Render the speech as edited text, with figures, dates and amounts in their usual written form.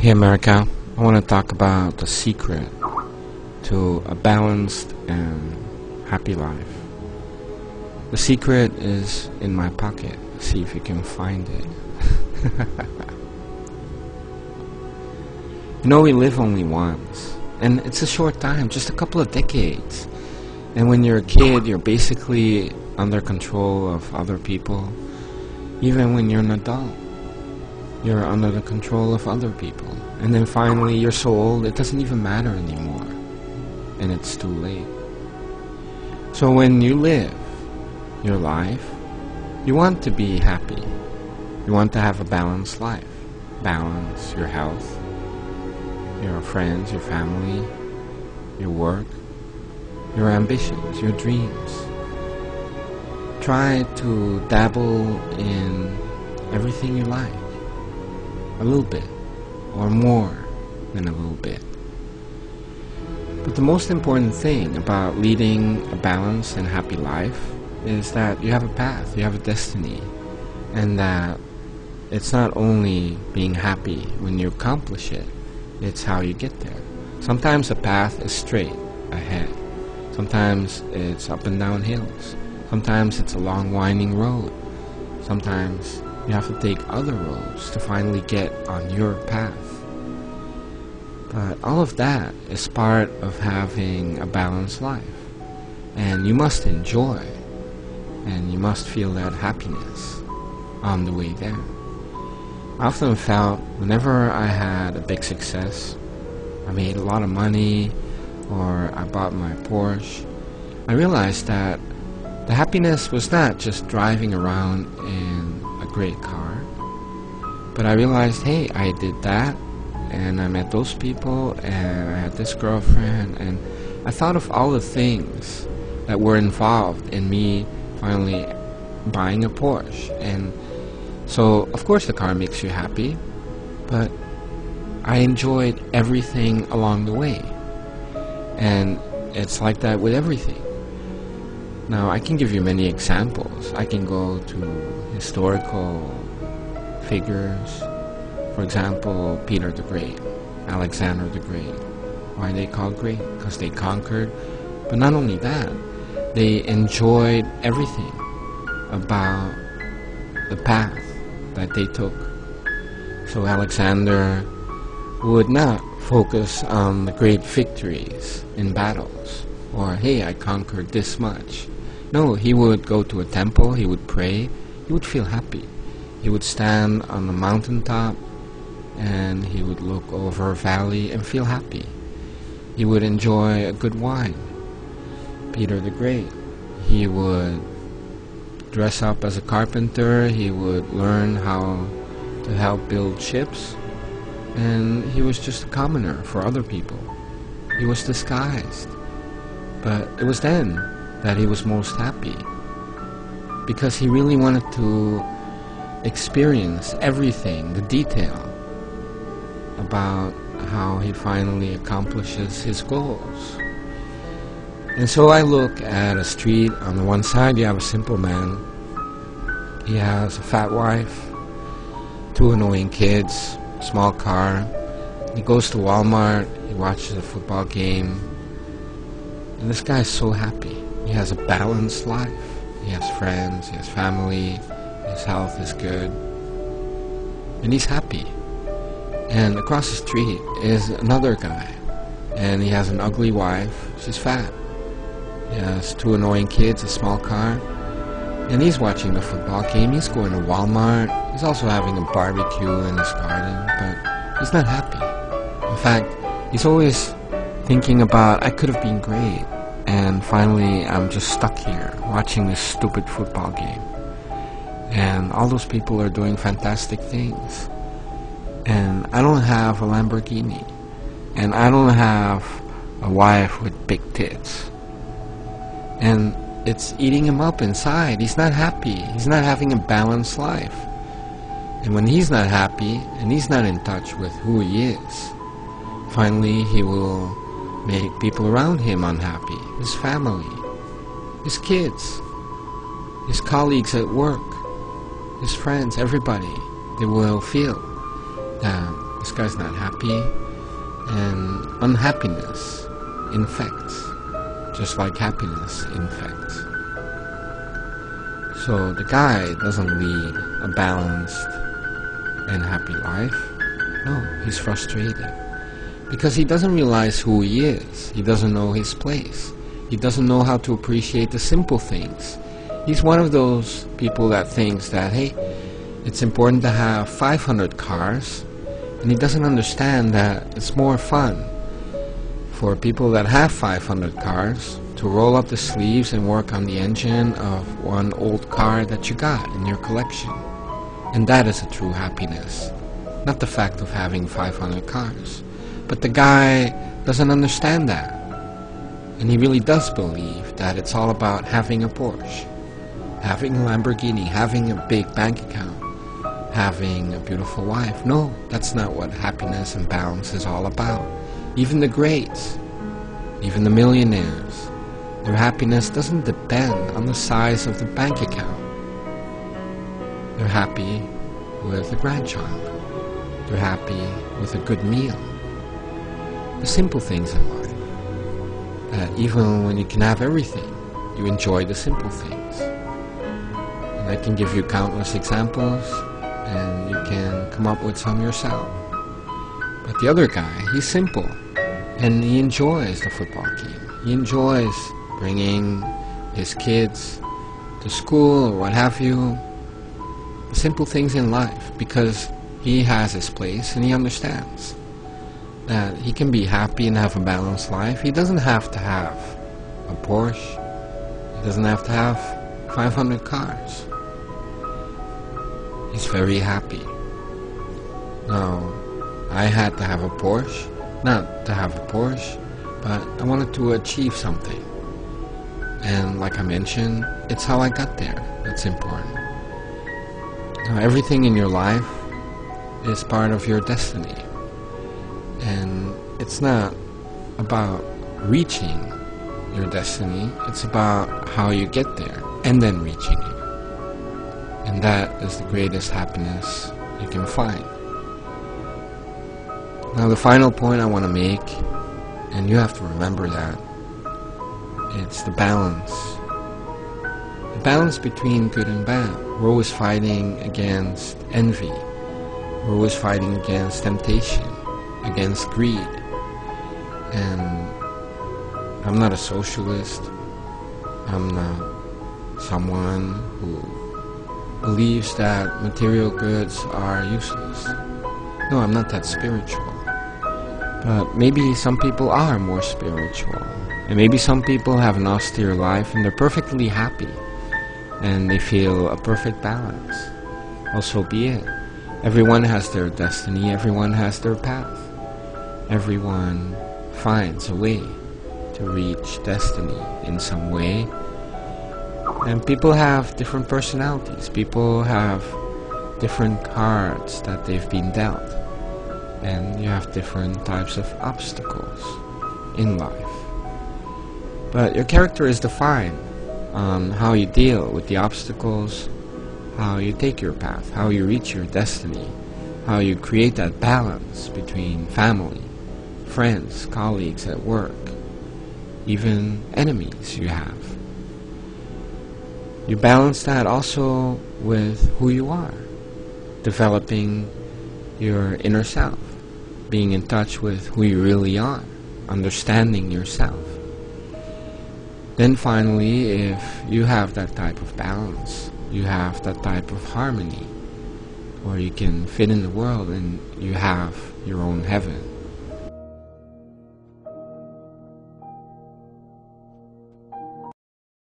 Hey America, I want to talk about the secret to a balanced and happy life. The secret is in my pocket. See if you can find it. You know, we live only once, and it's a short time, just a couple of decades. And when you're a kid, you're basically under control of other people. Even when you're an adult, you're under the control of other people. And then finally you're so old it doesn't even matter anymore, and it's too late. So when you live your life, you want to be happy. You want to have a balanced life. Balance your health, your friends, your family, your work, your ambitions, your dreams. Try to dabble in everything you like. A little bit, or more than a little bit. But the most important thing about leading a balanced and happy life is that you have a path, you have a destiny, and that it's not only being happy when you accomplish it, it's how you get there. Sometimes the path is straight ahead. Sometimes it's up and down hills. Sometimes it's a long winding road. Sometimes you have to take other roads to finally get on your path. But all of that is part of having a balanced life. And you must enjoy, and you must feel that happiness on the way there. I often felt whenever I had a big success, I made a lot of money, or I bought my Porsche, I realized that the happiness was not just driving around in a great car, but I realized, hey, I did that, and I met those people, and I had this girlfriend, and I thought of all the things that were involved in me finally buying a Porsche. And so of course the car makes you happy, but I enjoyed everything along the way. And it's like that with everything. Now, I can give you many examples. I can go to historical figures. For example, Peter the Great, Alexander the Great. Why are they called great? Because they conquered. But not only that, they enjoyed everything about the path that they took. So Alexander would not focus on the great victories in battles, or hey, I conquered this much. No, he would go to a temple, he would pray, he would feel happy. He would stand on the mountaintop and he would look over a valley and feel happy. He would enjoy a good wine. Peter the Great, he would dress up as a carpenter, he would learn how to help build ships, and he was just a commoner for other people. He was disguised. But it was then that he was most happy, because he really wanted to experience everything, the detail about how he finally accomplishes his goals. And so I look at a street. On the one side you have a simple man. He has a fat wife, 2 annoying kids, small car. He goes to Walmart, he watches a football game, and this guy is so happy. He has a balanced life. He has friends, he has family, his health is good, and he's happy. And across the street is another guy, and he has an ugly wife, she's fat. He has 2 annoying kids, a small car, and he's watching the football game. He's going to Walmart. He's also having a barbecue in his garden, but he's not happy. In fact, he's always thinking about, I could have been great, and finally I'm just stuck here watching this stupid football game. And all those people are doing fantastic things. And I don't have a Lamborghini. And I don't have a wife with big tits. And it's eating him up inside. He's not happy. He's not having a balanced life. And when he's not happy, and he's not in touch with who he is, finally he will make people around him unhappy. His family, his kids, his colleagues at work, his friends, everybody. They will feel that This guy's not happy, and unhappiness infects, just like happiness infects. So the guy doesn't lead a balanced and happy life. No, he's frustrated because he doesn't realize who he is. He doesn't know his place. He doesn't know how to appreciate the simple things. He's one of those people that thinks that, hey, it's important to have 500 cars, and he doesn't understand that it's more fun for people that have 500 cars to roll up the sleeves and work on the engine of one old car that you got in your collection. And that is a true happiness, not the fact of having 500 cars. But the guy doesn't understand that, and he really does believe that it's all about having a Porsche, having a Lamborghini, having a big bank account, having a beautiful wife. No, that's not what happiness and balance is all about. Even the greats, even the millionaires, their happiness doesn't depend on the size of the bank account. They're happy with a grandchild. They're happy with a good meal. The simple things in life. That even when you can have everything, you enjoy the simple things. And I can give you countless examples, and you can come up with some yourself. But the other guy, he's simple, and he enjoys the football game. He enjoys bringing his kids to school or what have you. The simple things in life, because he has his place and he understands that he can be happy and have a balanced life. He doesn't have to have a Porsche. He doesn't have to have 500 cars. He's very happy. Now, I had to have a Porsche, not to have a Porsche, but I wanted to achieve something. And like I mentioned, it's how I got there that's important. Now, everything in your life is part of your destiny. And it's not about reaching your destiny, it's about how you get there and then reaching it. And that is the greatest happiness you can find. Now the final point I want to make, and you have to remember that, it's the balance. The balance between good and bad. We're always fighting against envy. We're always fighting against temptation, against greed. And I'm not a socialist. I'm not someone who believes that material goods are useless. No, I'm not that spiritual. But maybe some people are more spiritual. And maybe some people have an austere life and they're perfectly happy. And they feel a perfect balance. Also be it. Everyone has their destiny. Everyone has their path. Everyone finds a way to reach destiny in some way. And people have different personalities. People have different cards that they've been dealt. And you have different types of obstacles in life. But your character is defined on how you deal with the obstacles, how you take your path, how you reach your destiny, how you create that balance between family, friends, colleagues at work, even enemies you have. You balance that also with who you are, developing your inner self, being in touch with who you really are, understanding yourself. Then finally, if you have that type of balance, you have that type of harmony, or you can fit in the world and you have your own heaven.